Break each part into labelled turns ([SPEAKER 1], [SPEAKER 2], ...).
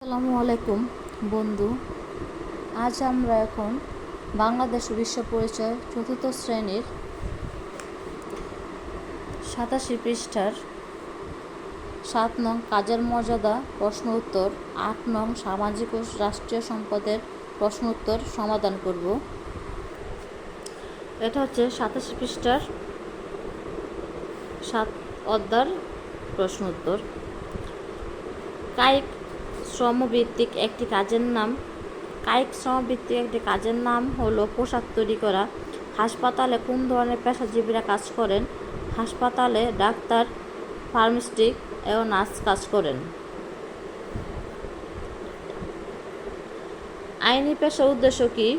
[SPEAKER 1] আসসালামু আলাইকুম বন্ধু। আজ আমরা এখন বাংলাদেশ বিশ্ব পরিচয় চতুর্থ শ্রেণীর 87 পৃষ্ঠার 7 নং কাজের মর্যাদা প্রশ্ন উত্তর, 8 নং সামাজিক ও রাষ্ট্রীয় সম্পদের প্রশ্ন উত্তর সমাধান করব। এটা হচ্ছে 87 পৃষ্ঠার 7 অধ্যায়ের প্রশ্ন উত্তর। কায়িক শ্রমভিত্তিক একটি কাজের নাম হলো পোশাক তৈরি করা। হাসপাতালে কোন ধরনের পেশাজীবীরা কাজ করেন? হাসপাতালে ডাক্তার, ফার্মাসিস্ট এবং নার্স কাজ করেন। আইনি পেশার উদ্দেশ্য কি?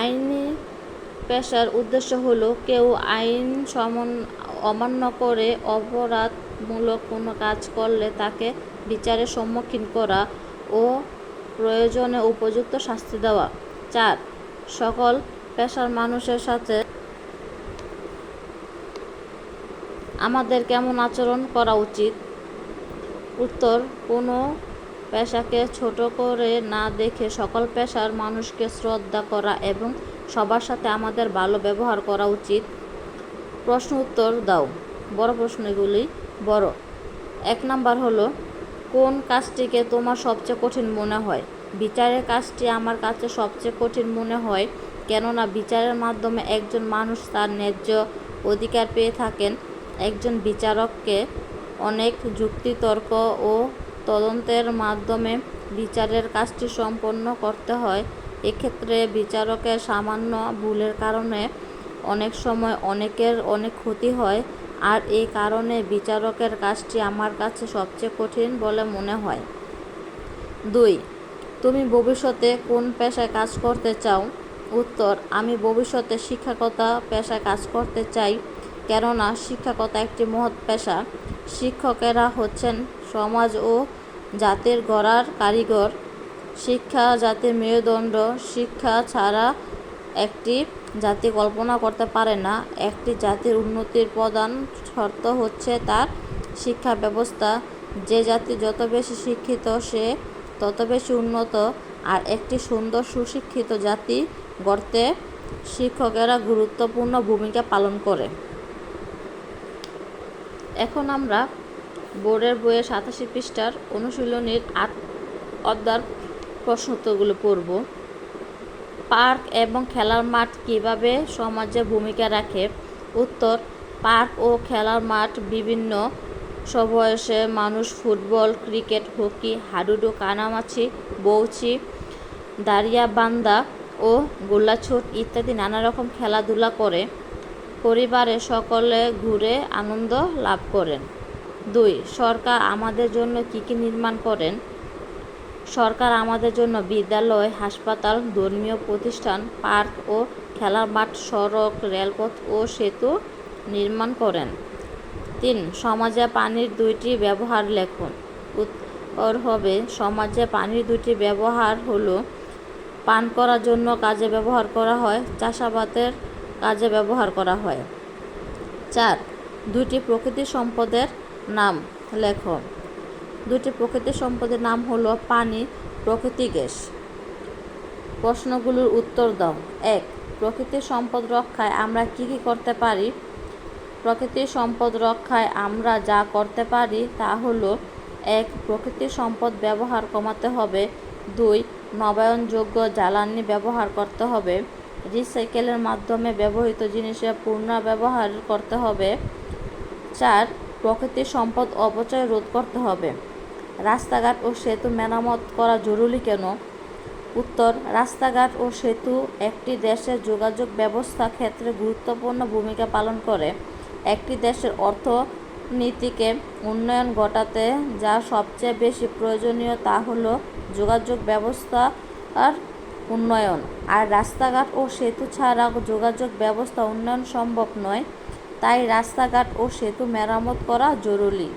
[SPEAKER 1] আইনি পেশার উদ্দেশ্য হলো কেউ আইন অমান্য করে অপরাধমূলক কোনো কাজ করলে তাকে বিচারের সম্মুখীন করা ও প্রয়োজনে উপযুক্ত শাস্তি দেওয়া। 4. সকল পেশার মানুষের সাথে আমাদের কেমন আচরণ করা উচিত? উত্তর, কোনো পেশাকে ছোট করে না দেখে সকল পেশার মানুষকে শ্রদ্ধা করা এবং সবার সাথে আমাদের ভালো ব্যবহার করা উচিত। প্রশ্ন উত্তর দাও। বড় প্রশ্নগুলি বড়। 1 নাম্বার হলো, কোন কাজটিকে তোমার সবচেয়ে কঠিন মনে হয়? বিচারের কাজটি আমার কাছে সবচেয়ে কঠিন মনে হয়, কেননা বিচারের মাধ্যমে একজন মানুষ তার ন্যায্য অধিকার পেয়ে থাকেন। একজন বিচারককে অনেক যুক্তিতর্ক ও তদন্তের মাধ্যমে বিচারের কাজটি সম্পন্ন করতে হয়। এক্ষেত্রে বিচারকের সামান্য ভুলের কারণে অনেক সময় অনেকের অনেক ক্ষতি হয়, আর এই কারণে বিচারকের কাজটি আমার কাছে সবচেয়ে কঠিন বলে মনে হয়। 2. তুমি ভবিষ্যতে কোন পেশায় কাজ করতে চাও? উত্তর, আমি ভবিষ্যতে শিক্ষকতা পেশায় কাজ করতে চাই, কেননা শিক্ষকতা একটি মহৎ পেশা। শিক্ষকেরা হচ্ছেন সমাজ ও জাতির গড়ার কারিগর। শিক্ষা জাতির মেরুদণ্ড। শিক্ষা ছাড়া একটি জাতি কল্পনা করতে পারে না। একটি জাতির উন্নতির প্রধান শর্ত হচ্ছে তার শিক্ষা ব্যবস্থা। যে জাতি যত বেশি শিক্ষিত সে তত বেশি উন্নত, আর একটি সুন্দর সুশিক্ষিত জাতি গড়তে শিক্ষকেরা গুরুত্বপূর্ণ ভূমিকা পালন করে। এখন আমরা বোর্ডের বইয়ের 87 পৃষ্ঠার অনুশীলনীর 8 অধ্যায়ের প্রশ্ন উত্তরগুলো পড়ব। পার্ক এবং খেলার মাঠ কিভাবে সমাজে ভূমিকা রাখে? উত্তর, পার্ক ও খেলার মাঠ বিভিন্ন সব বয়সের মানুষ ফুটবল, ক্রিকেট, হকি, হাডুডু, কানামাছি, বউচি, দাঁড়িয়াবান্ধা ও গোল্লাছুট ইত্যাদি নানা রকম খেলাধুলা করে পরিবারে সকলে ঘুরে আনন্দ লাভ করেন। 2. সরকার আমাদের জন্য কি কি নির্মাণ করেন? সরকার আমাদের জন্য বিদ্যালয়, হাসপাতাল, ধর্মীয় প্রতিষ্ঠান, পার্ক ও খেলার মাঠ, সড়ক, রেলপথ ও সেতু নির্মাণ করেন। 3. সমাজে পানির 2টি ব্যবহার লেখুন। উত্তর হবে, সমাজে পানির 2টি ব্যবহার হলো, পান করার জন্য কাজে ব্যবহার করা হয়, চাষাবাদের কাজে ব্যবহার করা হয়। 4. 2টি প্রকৃতি সম্পদের নাম লেখো। 2টি প্রকৃতি সম্পদের নাম হলো পানি, প্রকৃতি গ্যাস। প্রশ্নগুলোর উত্তর দাও। 1. প্রকৃতি সম্পদ রক্ষায় আমরা কি কি করতে পারি? প্রকৃতি সম্পদ রক্ষায় আমরা যা করতে পারি তা হলো: 1. প্রকৃতি সম্পদ ব্যবহার কমাতে হবে। 2. নবায়নযোগ্য জ্বালানি ব্যবহার করতে হবে। রিসাইকেলের মাধ্যমে ব্যবহৃত জিনিসের পুনর্ব্যবহার করতে হবে। 4. প্রকৃতি সম্পদ অপচয় রোধ করতে হবে। রাস্তাঘাট ও সেতু মেরামত করা জরুরি কেন? উত্তর, রাস্তাঘাট ও সেতু একটি দেশের যোগাযোগ ব্যবস্থা ক্ষেত্রে গুরুত্বপূর্ণ ভূমিকা পালন করে। একটি দেশের অর্থনীতিকে উন্নয়ন ঘটাতে যা সবচেয়ে বেশি প্রয়োজনীয় তা হলো যোগাযোগ ব্যবস্থার উন্নয়ন, আর রাস্তাঘাট ও সেতু ছাড়া যোগাযোগ ব্যবস্থা উন্নয়ন সম্ভব নয়। তাই রাস্তাঘাট ও সেতু মেরামত করা জরুরি।